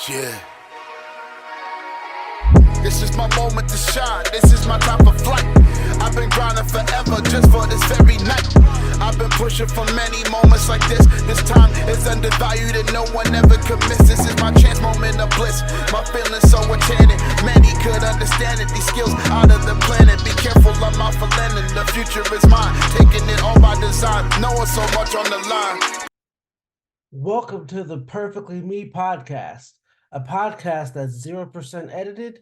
Yeah. This is my moment to shine. This is my time for flight. I've been grinding forever just for this very night. I've been pushing for many moments like this. This time is undervalued and no one ever could miss. This is my chance, moment of bliss. My feelings so enchanted. Many could understand it. These skills out of the planet. Be careful, I'm out for landing. The future is mine. Taking it all by design. Knowing so much on the line. Welcome to the Perfectly Me podcast, a podcast that's 0% edited,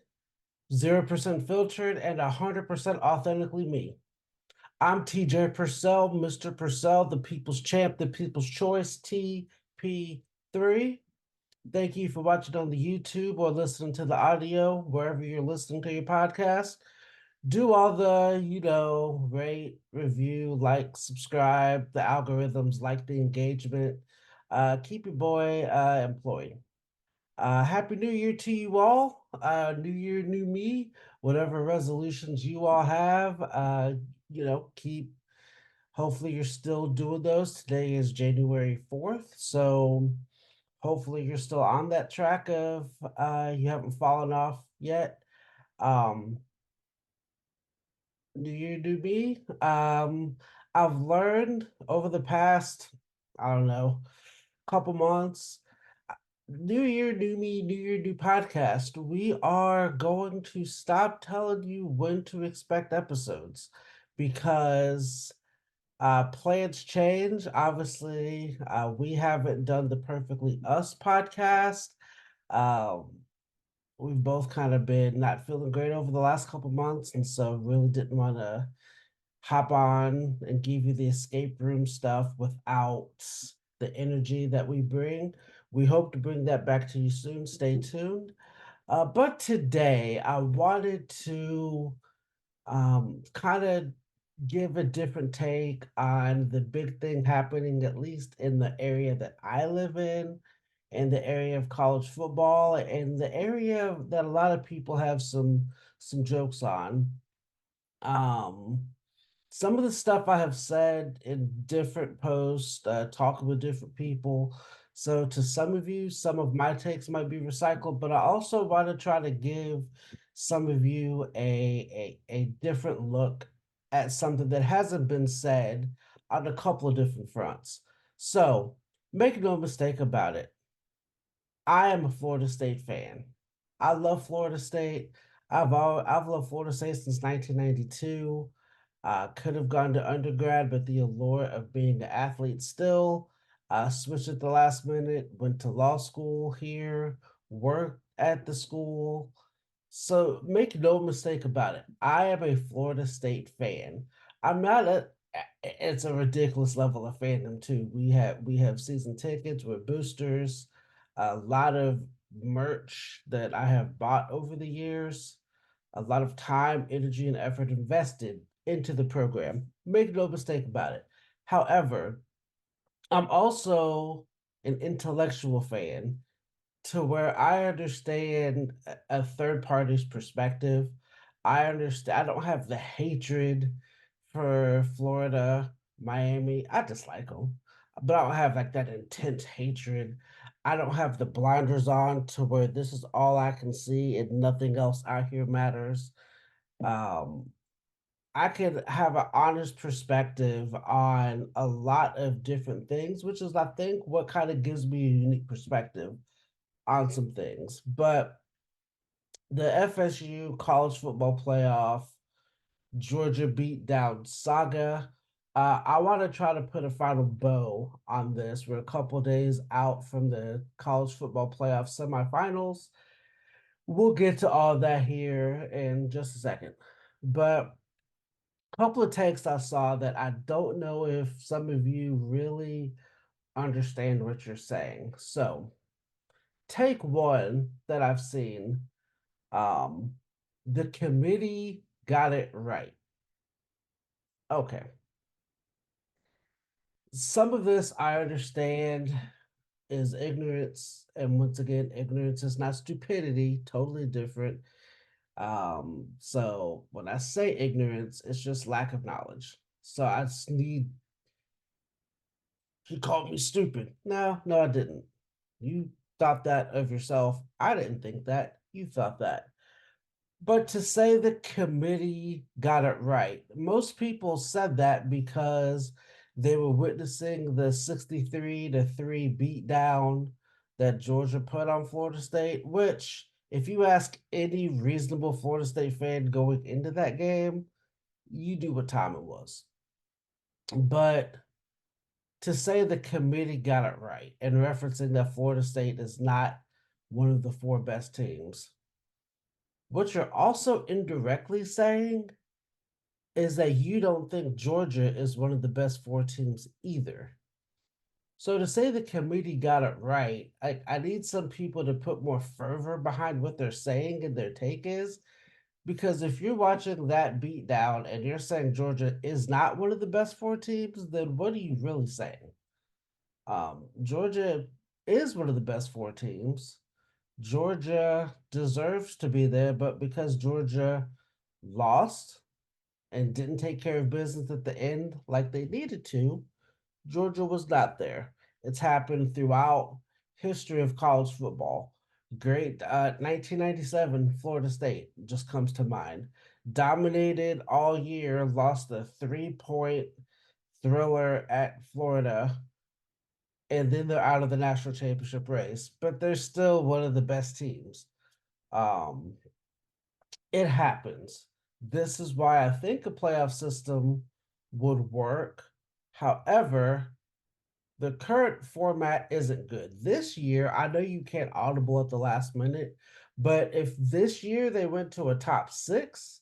0% filtered, and 100% authentically me. I'm TJ Purcell, Mr. Purcell, the People's Champ, the People's Choice, TP3. Thank you for watching on the YouTube or listening to the audio, wherever you're listening to your podcast. Do all the, rate, review, like, subscribe, the algorithms, like the engagement. Keep your boy employed. Happy New Year to you all. New Year, new me. Whatever resolutions you all have, keep. Hopefully, you're still doing those. Today is January 4th. So, hopefully, you're still on that track of you haven't fallen off yet. Um, New Year, new me. I've learned over the past, I don't know, couple months. New year, new me, new year, new podcast. We are going to stop telling you when to expect episodes because plans change. Obviously, we haven't done the Perfectly Us podcast. Um, we've both kind of been not feeling great over the last couple months, and so really didn't want to hop on and give you the escape room stuff without the energy that we bring. We hope to bring that back to you soon. Stay tuned. But today, I wanted to kind of give a different take on the big thing happening, at least in the area that I live in the area of college football, and the area that a lot of people have some jokes on. Um, some of the stuff I have said in different posts, talking with different people. So to some of you, some of my takes might be recycled, but I also want to try to give some of you a different look at something that hasn't been said on a couple of different fronts. So make no mistake about it. I am a Florida State fan. I love Florida State. I've loved Florida State since 1992. Could have gone to undergrad, but the allure of being an athlete still. Switched at the last minute, went to law school here, worked at the school. So make no mistake about it. I am a Florida State fan. I'm not a it's a ridiculous level of fandom too. We have season tickets, we're boosters, a lot of merch that I have bought over the years, a lot of time, energy, and effort invested into the program. Make no mistake about it. However, I'm also an intellectual fan to where I understand a third party's perspective. I understand. I don't have the hatred for Florida, Miami. I dislike them, but I don't have like that intense hatred. I don't have the blinders on to where this is all I can see and nothing else out here matters. Um, I could have an honest perspective on a lot of different things, which is, I think, what kind of gives me a unique perspective on some things. But the FSU college football playoff Georgia beatdown saga. I want to try to put a final bow on this. We're a couple days out from the college football playoff semifinals. We'll get to all that here in just a second. But a couple of takes I saw that I don't know if some of you really understand what you're saying. So, take one that I've seen, um, the committee got it right. Okay. Some of this I understand is ignorance. And once again, ignorance is not stupidity, totally different. So when I say ignorance, it's just lack of knowledge. So I just you called me stupid. No, I didn't. You thought that of yourself. I didn't think that. You thought that. But to say the committee got it right, most people said that because they were witnessing the 63-3 beatdown that Georgia put on Florida State, which, if you ask any reasonable Florida State fan going into that game, you knew what time it was. But to say the committee got it right and referencing that Florida State is not one of the four best teams, what you're also indirectly saying is that you don't think Georgia is one of the best four teams either. So to say the committee got it right, I need some people to put more fervor behind what they're saying and their take is. Because if you're watching that beat down and you're saying Georgia is not one of the best four teams, then what are you really saying? Georgia is one of the best four teams. Georgia deserves to be there, but because Georgia lost and didn't take care of business at the end like they needed to, Georgia was not there. It's happened throughout history of college football. Great 1997 Florida State just comes to mind. Dominated all year, lost a 3-point thriller at Florida, and then they're out of the national championship race, but they're still one of the best teams. Um, it happens. This is why I think a playoff system would work. However, the current format isn't good. This year, I know you can't audible at the last minute, but if this year they went to a top six,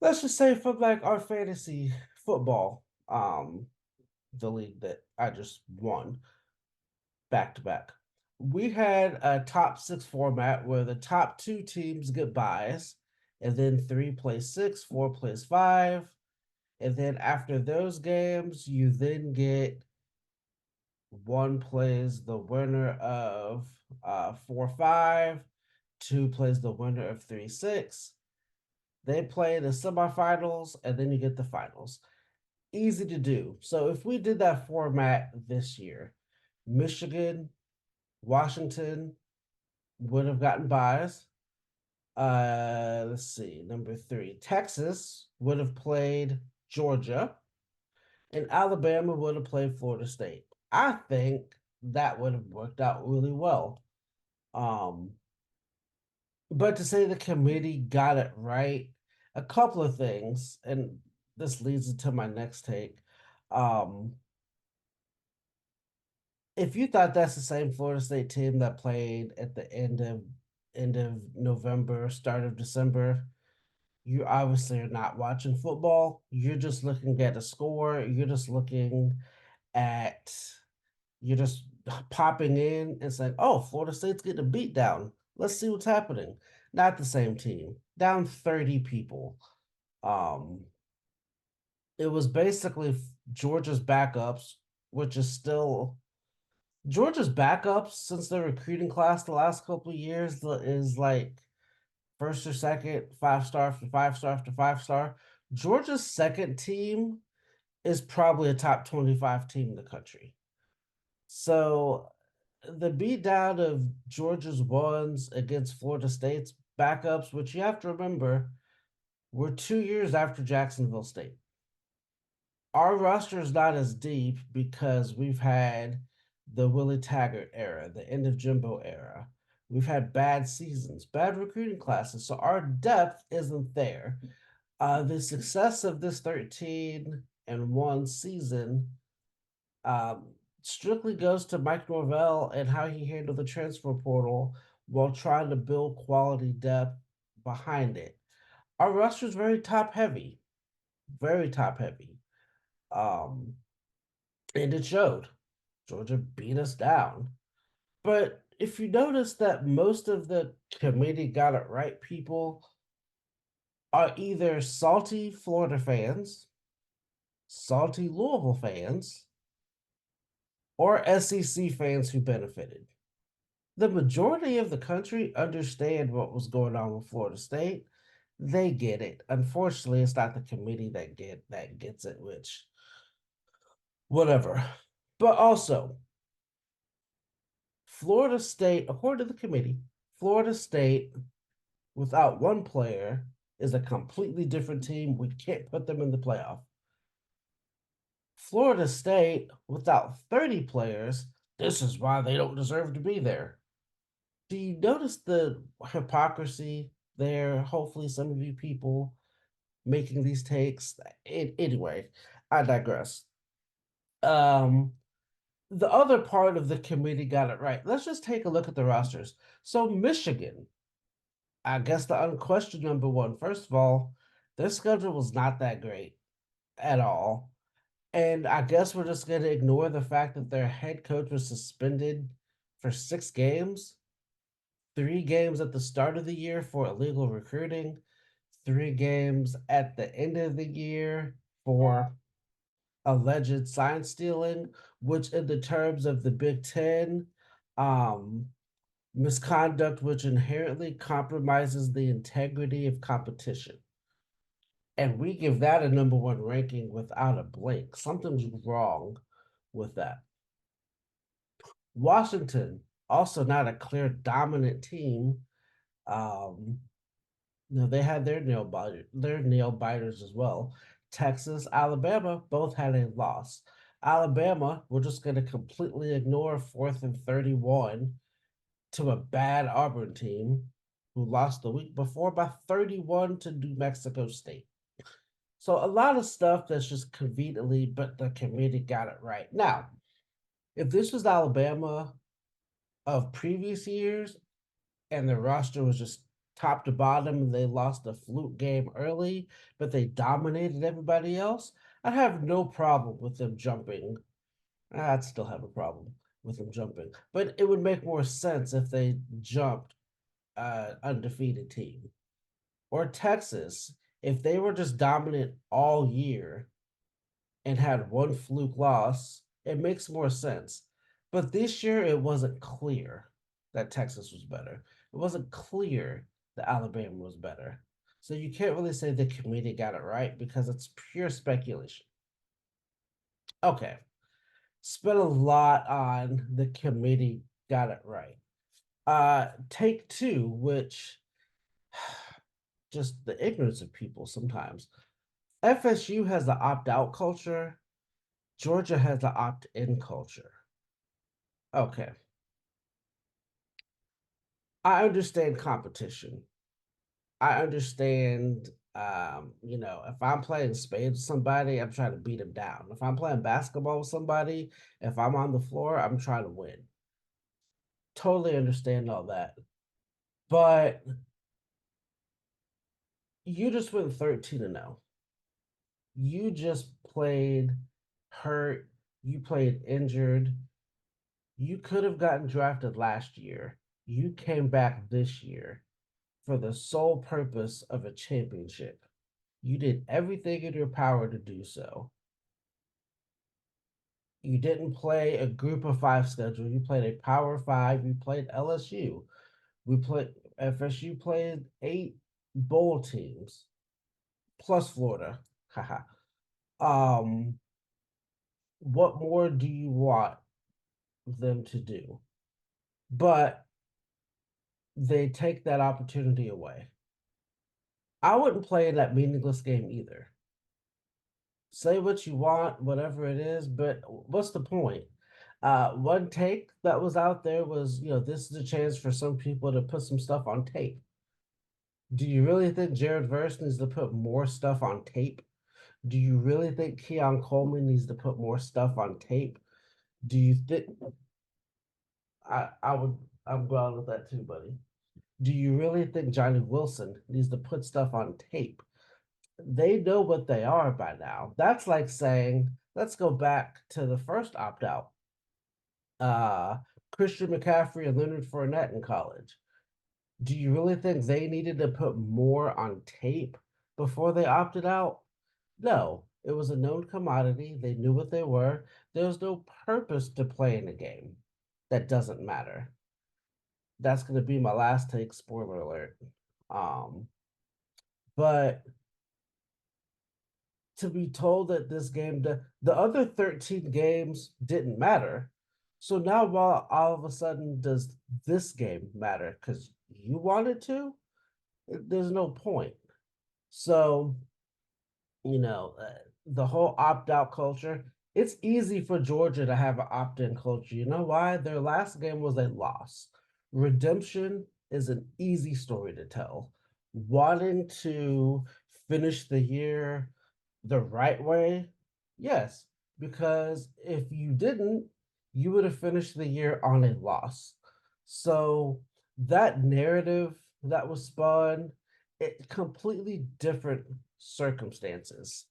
let's just say from like our fantasy football, the league that I just won back to back. We had a top six format where the top two teams get buys, and then three plays six, four plays five. And then after those games, you then get one plays the winner of 4-5, two plays the winner of 3-6. They play the semifinals, and then you get the finals. Easy to do. So if we did that format this year, Michigan, Washington would have gotten buys. Let's see, number three, Texas would have played Georgia, and Alabama would have played Florida State. I think that would have worked out really well. Um, but to say the committee got it right, a couple of things, and this leads into my next take. Um, if you thought that's the same Florida State team that played at the end of November, start of December, you obviously are not watching football. You're just looking at a score. At you're just popping in and saying, "Oh, Florida State's getting a beat down. Let's see what's happening." Not the same team. Down 30 people. Um, it was basically Georgia's backups, which is still Georgia's backups since their recruiting class the last couple of years is like first or second, 5-star after 5-star after 5-star. Georgia's second team is probably a top 25 team in the country. So the beatdown of Georgia's ones against Florida State's backups, which you have to remember, were 2 years after Jacksonville State. Our roster is not as deep because we've had the Willie Taggart era, the end of Jimbo era. We've had bad seasons, bad recruiting classes, so our depth isn't there. The success of this 13-1 season strictly goes to Mike Norvell and how he handled the transfer portal while trying to build quality depth behind it. Our roster is very top heavy, very top heavy. Um, and it showed. Georgia beat us down. But if you notice that most of the committee got it right people are either salty Florida fans, salty Louisville fans, or SEC fans who benefited. The majority of the country understand what was going on with Florida State. They get it. Unfortunately, it's not the committee that gets it, which whatever. But also, Florida State, according to the committee, Florida State without one player is a completely different team. We can't put them in the playoff. Florida State without 30 players, this is why they don't deserve to be there. Do you notice the hypocrisy there? Hopefully, some of you people making these takes. Anyway, I digress. Um, the other part of the committee got it right. Let's just take a look at the rosters. So Michigan, I guess the unquestioned number one. First of all, their schedule was not that great at all. And I guess we're just going to ignore the fact that their head coach was suspended for 6 games, 3 games at the start of the year for illegal recruiting, 3 games at the end of the year for alleged sign stealing, which in the terms of the Big Ten, um, misconduct which inherently compromises the integrity of competition. And we give that a number one ranking without a blink. Something's wrong with that. Washington, also not a clear dominant team. Um, they had their nail biters as well. Texas, Alabama both had a loss. Alabama, we're just going to completely ignore 4th and 31 to a bad Auburn team who lost the week before by 31 to New Mexico State. So a lot of stuff that's just conveniently, but the committee got it right. Now, if this was Alabama of previous years and the roster was just top to bottom and they lost a fluke game early, but they dominated everybody else, I'd have no problem with them jumping. I'd still have a problem with them jumping, but it would make more sense if they jumped undefeated team. Or Texas, if they were just dominant all year and had one fluke loss, it makes more sense. But this year, it wasn't clear that Texas was better. It wasn't clear that Alabama was better. So you can't really say the committee got it right because it's pure speculation. Okay. Spent a lot on the committee got it right. Take two, which just the ignorance of people sometimes. FSU has the opt out culture, Georgia has the opt in culture. Okay. I understand competition. I understand, if I'm playing spades with somebody, I'm trying to beat them down. If I'm playing basketball with somebody, if I'm on the floor, I'm trying to win. Totally understand all that. But you just went 13-0. You just played hurt. You played injured. You could have gotten drafted last year. You came back this year for the sole purpose of a championship. You did everything in your power to do so. You didn't play a group of five schedule. You played a power five. You played LSU. We played FSU played 8 bowl teams plus Florida. Haha. um, what more do you want them to do? But they take that opportunity away. I wouldn't play in that meaningless game either. Say what you want, whatever it is, but what's the point? One take that was out there was, this is a chance for some people to put some stuff on tape. Do you really think Jared Verse needs to put more stuff on tape? Do you really think Keon Coleman needs to put more stuff on tape? Do you think I'm going with that too, buddy. Do you really think Johnny Wilson needs to put stuff on tape? They know what they are by now. That's like saying, let's go back to the first opt out. Christian McCaffrey and Leonard Fournette in college. Do you really think they needed to put more on tape before they opted out? No, it was a known commodity. They knew what they were. There was no purpose to playing a game. That doesn't matter. That's going to be my last take. Spoiler alert. But to be told that this game, the other 13 games didn't matter So now, while all of a sudden, does this game matter because you wanted to? There's no point. So, the whole opt out culture, it's easy for Georgia to have an opt in culture. You know why? Their last game was a loss. Redemption is an easy story to tell. Wanting to finish the year the right way, yes, because if you didn't, you would have finished the year on a loss. So that narrative that was spun, it completely different circumstances.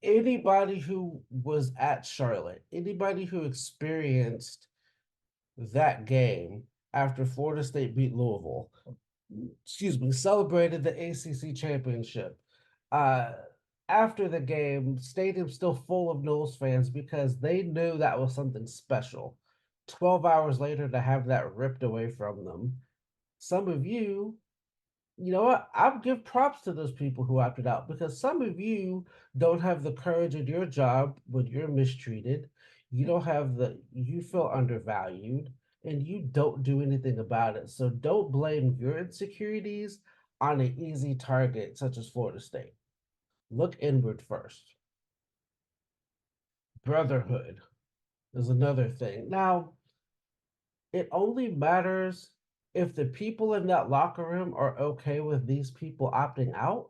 Anybody who was at Charlotte, anybody who experienced that game after Florida State beat Louisville, excuse me, celebrated the ACC championship. Uh, After the game, stadium still full of Knowles fans because they knew that was something special. 12 hours later, to have that ripped away from them. Some of you, you know what? I'll give props to those people who opted out because some of you don't have the courage in your job when you're mistreated. You don't have you feel undervalued and you don't do anything about it. So don't blame your insecurities on an easy target such as Florida State. Look inward first. Brotherhood is another thing. Now, it only matters if the people in that locker room are okay with these people opting out.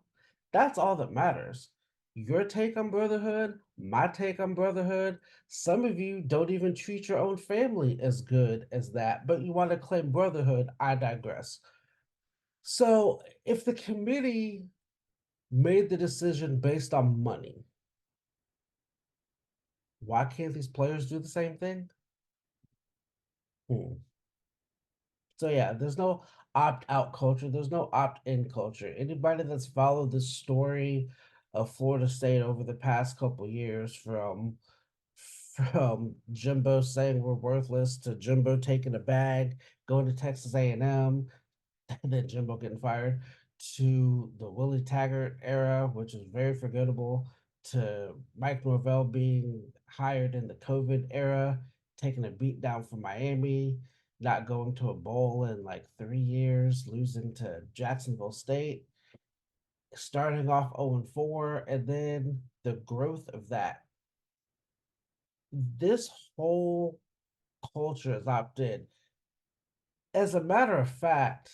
That's all that matters. Your take on brotherhood, my take on brotherhood. Some of you don't even treat your own family as good as that, but you want to claim brotherhood. I digress. So, if the committee made the decision based on money, why can't these players do the same thing? Hmm. So yeah, there's no opt out culture. There's no opt in culture. Anybody that's followed the story of Florida State over the past couple years, from Jimbo saying we're worthless to Jimbo taking a bag, going to Texas A&M, and then Jimbo getting fired, to the Willie Taggart era, which is very forgettable, to Mike Norvell being hired in the COVID era, taking a beat down from Miami, not going to a bowl in like 3 years, losing to Jacksonville State, starting off 0-4, and then the growth of that. This whole culture is opted. As a matter of fact,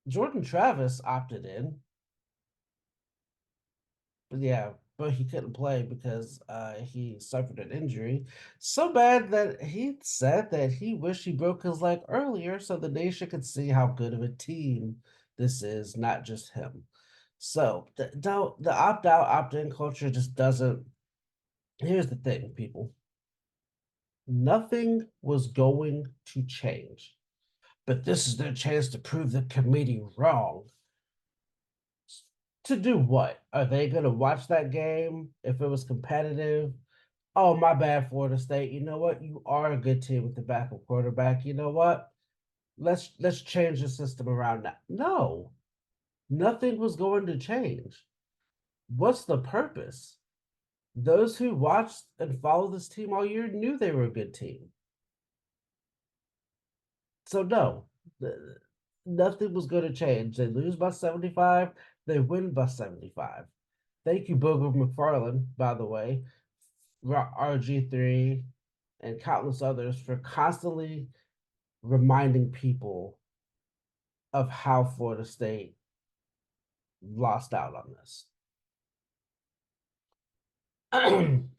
Jordan Travis opted in. Yeah, but he couldn't play because he suffered an injury so bad that he said that he wished he broke his leg earlier so the nation could see how good of a team this is, not just him. So the opt out, opt in culture just doesn't. Here's the thing, people. Nothing was going to change, but this is their chance to prove the committee wrong. To do what? Are they going to watch that game if it was competitive? Oh, my bad, Florida State. You know what? You are a good team with the backup quarterback. You know what? Let's change the system around that. No, nothing was going to change. What's the purpose? Those who watched and followed this team all year knew they were a good team. So no, nothing was going to change. They lose by 75, they win by 75. Thank you, Booger McFarland, by the way, RG3, and countless others for constantly reminding people of how Florida State lost out on this.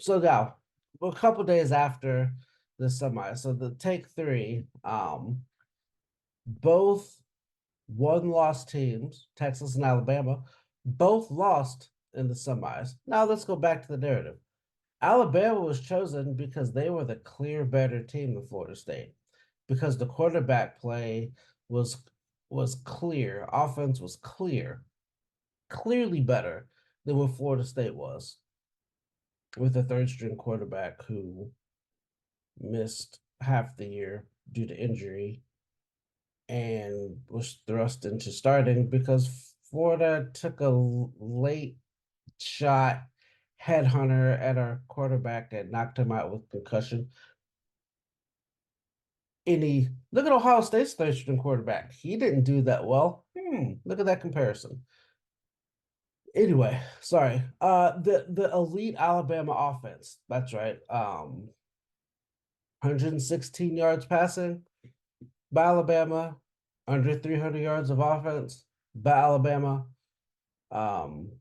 So now, a couple days after the semi, so the take three, both one-loss teams, Texas and Alabama, both lost in the semis. Now let's go back to the narrative. Alabama was chosen because they were the clear better team than Florida State, because the quarterback play was was clear, offense was clearly better than what Florida State was, with a third string quarterback who missed half the year due to injury and was thrust into starting because Florida took a late shot headhunter at our quarterback that knocked him out with concussion. Any look at Ohio State's third string quarterback. He didn't do that well. Look at that comparison. Anyway, sorry. The elite Alabama offense. That's right. 116 yards passing by Alabama, under 300 yards of offense by Alabama. Um,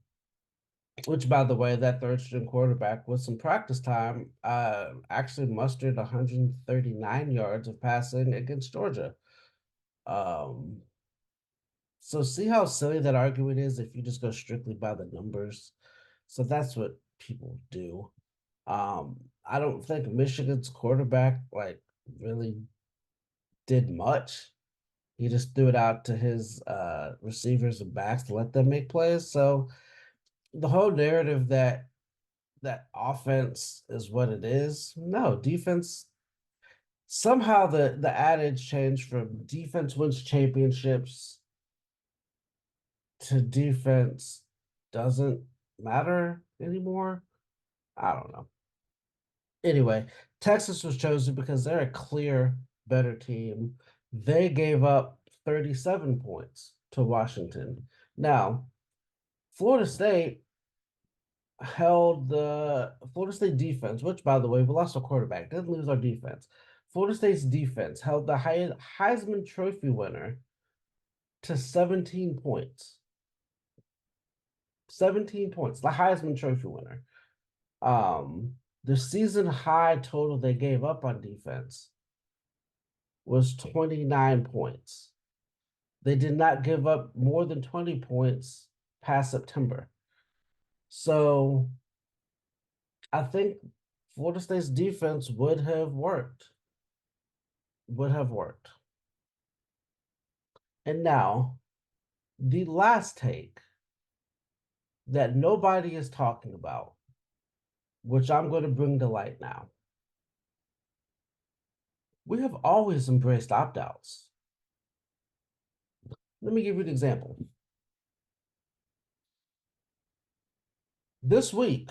which, by the way, that third string quarterback with some practice time actually mustered 139 yards of passing against Georgia. Um, so see how silly that argument is if you just go strictly by the numbers. So that's what people do. I don't think Michigan's quarterback like really did much. He just threw it out to his receivers and backs to let them make plays. So the whole narrative that offense is what it is. No, defense. Somehow the adage changed from defense wins championships to defense doesn't matter anymore. I don't know. Anyway, Texas was chosen because they're a clear better team. They gave up 37 points to Washington. Now, Florida State held the Florida State defense, which, by the way, we lost our quarterback, didn't lose our defense. Florida State's defense held the Heisman Trophy winner to 17 points. 17 points, the Heisman Trophy winner. The season high total they gave up on defense was 29 points. They did not give up more than 20 points past September. So I think Florida State's defense would have worked. Would have worked. And now, the last take that nobody is talking about, which I'm going to bring to light now. We have always embraced opt-outs. Let me give you an example. This week,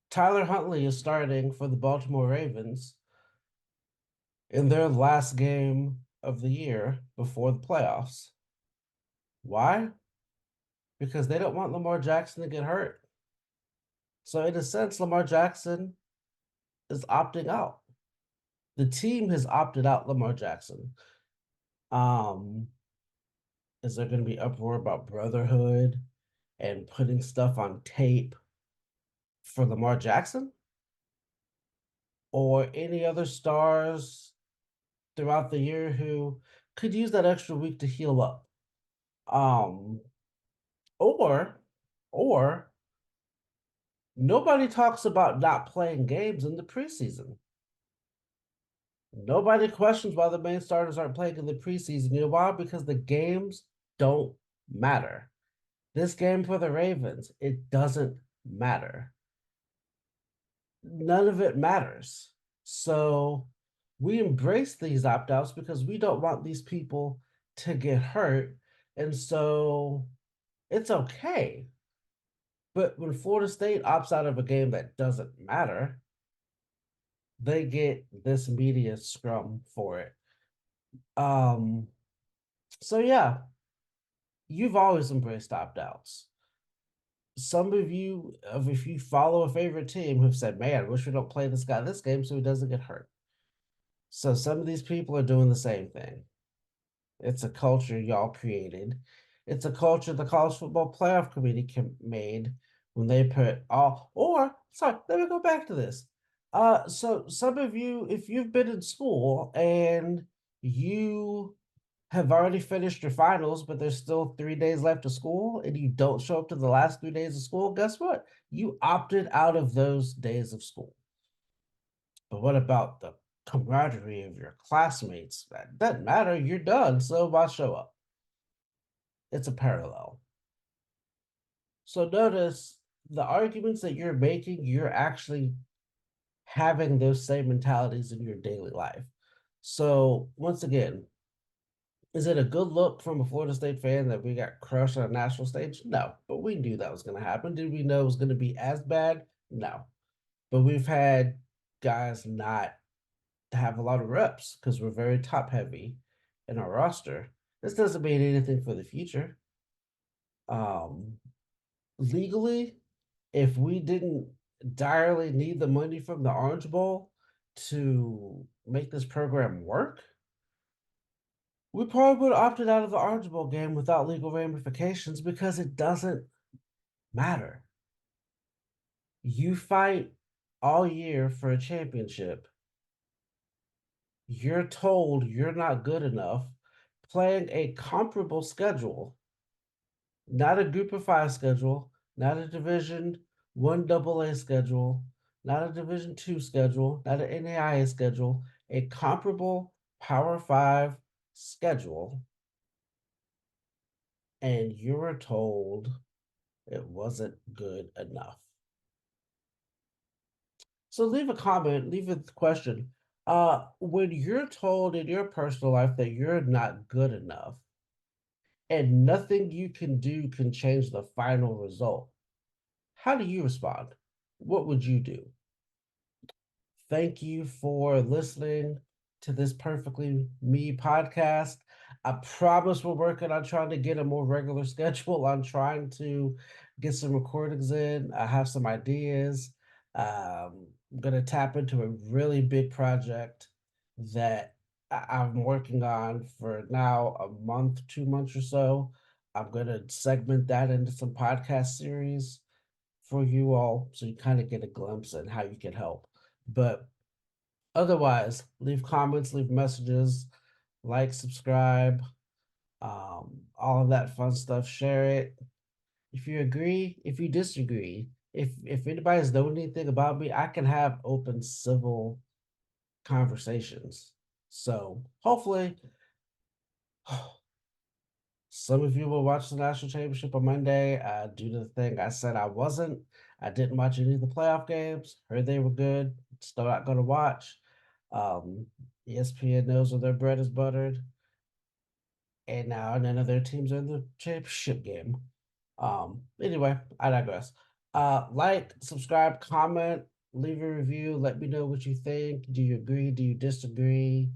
Tyler Huntley is starting for the Baltimore Ravens in their last game of the year before the playoffs. Why? Because they don't want Lamar Jackson to get hurt. So in a sense, Lamar Jackson is opting out. The team has opted out Lamar Jackson. Is there going to be uproar about brotherhood and putting stuff on tape for Lamar Jackson or any other stars throughout the year who could use that extra week to heal up? Um, or nobody talks about not playing games in the preseason. Nobody questions why the main starters aren't playing in the preseason. You know why? Because the games don't matter. This game for the Ravens, it doesn't matter. None of it matters. So we embrace these opt-outs because we don't want these people to get hurt. And so it's okay. But when Florida State opts out of a game that doesn't matter, they get this media scrum for it. So yeah, you've always embraced opt-outs. Some of you, if you follow a favorite team, have said, man, I wish we don't play this guy this game so he doesn't get hurt. So some of these people are doing the same thing. It's a culture y'all created. It's a culture the college football playoff committee made when they put all, or sorry, let me go back to this. So some of you, if you've been in school and you have already finished your finals, but there's still 3 days left of school and you don't show up to the last 3 days of school, guess what? You opted out of those days of school. But what about the camaraderie of your classmates? That doesn't matter. You're done. So why show up? It's a parallel. So notice the arguments that you're making, you're actually having those same mentalities in your daily life. So once again, Is it a good look from a Florida State fan that we got crushed on a national stage? No, but we knew that was going to happen. Did we know it was going to be as bad? No, but we've had guys not have a lot of reps because we're very top heavy in our roster. This doesn't mean anything for the future. Um, Legally, if we didn't direly need the money from the Orange Bowl to make this program work, we probably would have opted out of the Orange Bowl game without legal ramifications because it doesn't matter. You fight all year for a championship. You're told you're not good enough playing a comparable schedule, not a group of five schedule, not a division 1 AA schedule, not a division 2 schedule, not an NAIA schedule, a comparable Power 5 schedule. And you were told it wasn't good enough. So leave a comment, leave a question. When you're told in your personal life that you're not good enough and nothing you can do can change the final result, how do you respond? What would you do? Thank you for listening to this Perfectly Me podcast. I promise we're working on trying to get a more regular schedule. I'm trying to get some recordings in. I have some ideas. I'm going to tap into a really big project that I'm working on for now a month, 2 months or so. I'm going to segment that into some podcast series for you all so you kind of get a glimpse at how you can help. But otherwise, leave comments, leave messages, like, subscribe, all of that fun stuff. Share it. If you agree, if you disagree, if anybody's known anything about me, I can have open civil conversations. So hopefully some of you will watch the national championship on Monday. Due to the thing I said I wasn't. I didn't watch any of the playoff games. Heard they were good. Still not going to watch. ESPN knows where their bread is buttered. And now none of their teams are in the championship game. Anyway, I digress. Like, subscribe, comment, leave a review. Let me know what you think. Do you agree? Do you disagree?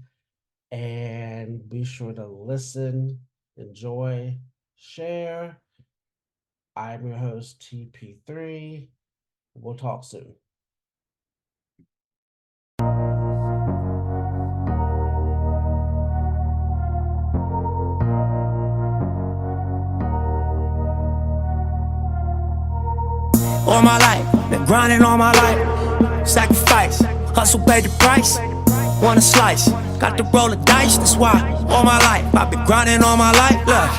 And be sure to listen, enjoy, share. I'm your host, TP3. We'll talk soon. All my life, been grinding all my life. Sacrifice, hustle paid the price. Want a slice, got to roll the dice, that's why. All my life, I've been grinding all my life. Look.